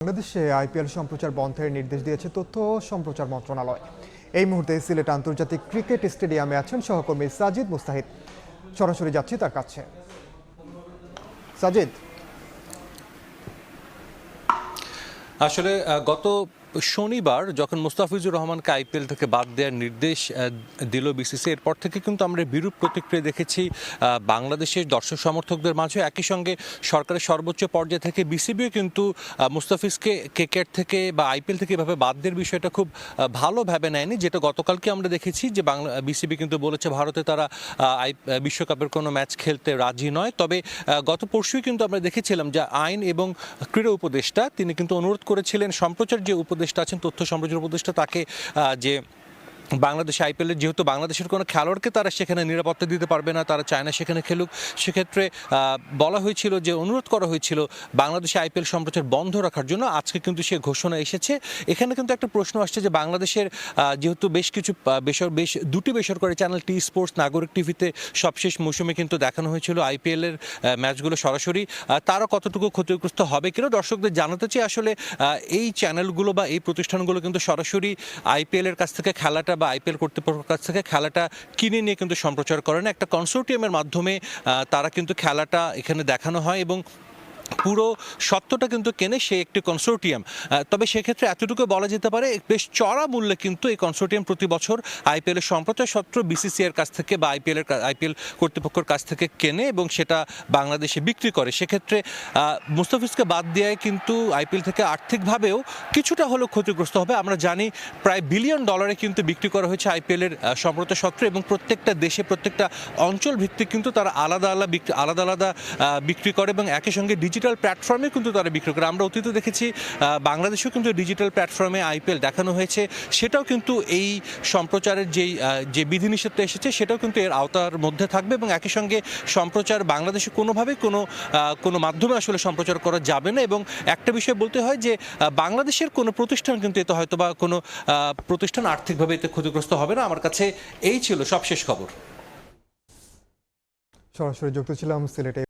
বাংলাদেশে আইপিএল সম্প্রচার বন্ধের নির্দেশ দিয়েছে তথ্য ও সম্প্রচার মন্ত্রণালয়। এই মুহূর্তে সিলেট আন্তর্জাতিক ক্রিকেট স্টেডিয়ামে আছেন সহকর্মী সাজিদ মুস্তাহিদ। সরাসরি যাচ্ছি তার কাছে। সাজিদ, আসলে গত শনিবার যখন মুস্তাফিজুর রহমানকে আইপিএল থেকে বাদ দেওয়ার নির্দেশ দিল বিসিসি, এরপর থেকে কিন্তু আমরা বিরূপ প্রতিক্রিয়া দেখেছি বাংলাদেশের দর্শক সমর্থকদের মাঝে। একই সঙ্গে সরকারের সর্বোচ্চ পর্যায়ে থেকে বিসিবিও কিন্তু মুস্তাফিজকে ক্রিকেট থেকে বা আইপিএল থেকে এভাবে বাদ দেওয়ার বিষয়টা খুব ভালোভাবে নেয়নি, যেটা গতকালকে আমরা দেখেছি যে বিসিবি কিন্তু বলেছে ভারতে তারা বিশ্বকাপের কোনো ম্যাচ খেলতে রাজি নয়। তবে গত পরশুই কিন্তু আমরা দেখেছিলাম যে আইন এবং ক্রীড়া উপদেষ্টা তিনি কিন্তু অনুরোধ করেছিলেন সম্প্রচার যে উপদেষ্টা আছেন, তথ্য সম্প্রচার উপদেষ্টা, তাকে যে বাংলাদেশে আইপিএলের যেহেতু বাংলাদেশের কোনো খেলোয়াড়কে তারা সেখানে নিরাপত্তা দিতে পারবে না, তারা চায় না সেখানে খেলুক, সেক্ষেত্রে বলা হয়েছিল যে অনুরোধ করা হয়েছিল বাংলাদেশে আইপিএল সম্প্রচার বন্ধ রাখার জন্য। আজকে কিন্তু সে ঘোষণা এসেছে। এখানে কিন্তু একটা প্রশ্ন আসছে যে বাংলাদেশের যেহেতু বেশ কিছু দুটি বেসরকারি চ্যানেল টি স্পোর্টস, নাগরিক টিভিতে সবশেষ মৌসুমে কিন্তু দেখানো হয়েছিল আইপিএলের ম্যাচগুলো সরাসরি, তারা কতটুকু ক্ষতিগ্রস্ত হবে কিনা দর্শকদের জানাতে চাই। আসলে এই চ্যানেলগুলো বা এই প্রতিষ্ঠানগুলো কিন্তু সরাসরি আইপিএলের কাছ থেকে খেলাটা বা আইপিএল কর্তৃপক্ষের কাছ থেকে খেলাটা কিনে নিয়ে কিন্তু সম্প্রচার করেন। একটা কনসোর্টিয়ামের মাধ্যমে তারা কিন্তু খেলাটা এখানে দেখানো হয় এবং পুরো সত্যটা কিন্তু কেনে সে একটি কনসোর্টিয়াম। তবে সেক্ষেত্রে এতটুকু বলা যেতে পারে বেশ চড়া মূল্যে কিন্তু এই কনসোর্টিয়াম প্রতি বছর আইপিএলের সম্প্রচার সত্ত্ব বিসিসিআইয়ের কাছ থেকে বা আইপিএল কর্তৃপক্ষের কাছ থেকে কেনে এবং সেটা বাংলাদেশে বিক্রি করে। সেক্ষেত্রে মুস্তাফিজকে বাদ দেওয়ায় কিন্তু আইপিএল থেকে আর্থিকভাবেও কিছুটা হলেও ক্ষতিগ্রস্ত হবে। আমরা জানি প্রায় $1 বিলিয়ন কিন্তু বিক্রি করা হয়েছে আইপিএলের সম্প্রচার সত্ত্ব, এবং প্রত্যেকটা দেশে প্রত্যেকটা অঞ্চল ভিত্তিক কিন্তু তারা আলাদা আলাদা বিক্রি করে এবং একই সঙ্গে ডিজিটাল প্ল্যাটফর্মে কিন্তু তারা বিক্রি করে। আমরা অতীতে দেখেছি বাংলাদেশেও কিন্তু ডিজিটাল প্ল্যাটফর্মে আইপিএল দেখানো হয়েছে, সেটাও কিন্তু এই সম্প্রচারের যে বিধিনিষেধটা এসেছে সেটাও কিন্তু এর আওতার মধ্যে থাকবে। এবং একই সঙ্গে সম্প্রচার বাংলাদেশে কোনোভাবেই কোনো মাধ্যমে আসলে সম্প্রচার করা যাবে না। এবং একটা বিষয় বলতে হয় যে বাংলাদেশের কোনো প্রতিষ্ঠান কিন্তু এতে হয়তো বা কোনো প্রতিষ্ঠান আর্থিকভাবে এতে ক্ষতিগ্রস্ত হবে না। আমার কাছে এই ছিল সবশেষ খবর। সরাসরি যুক্ত ছিলাম সিলেটে।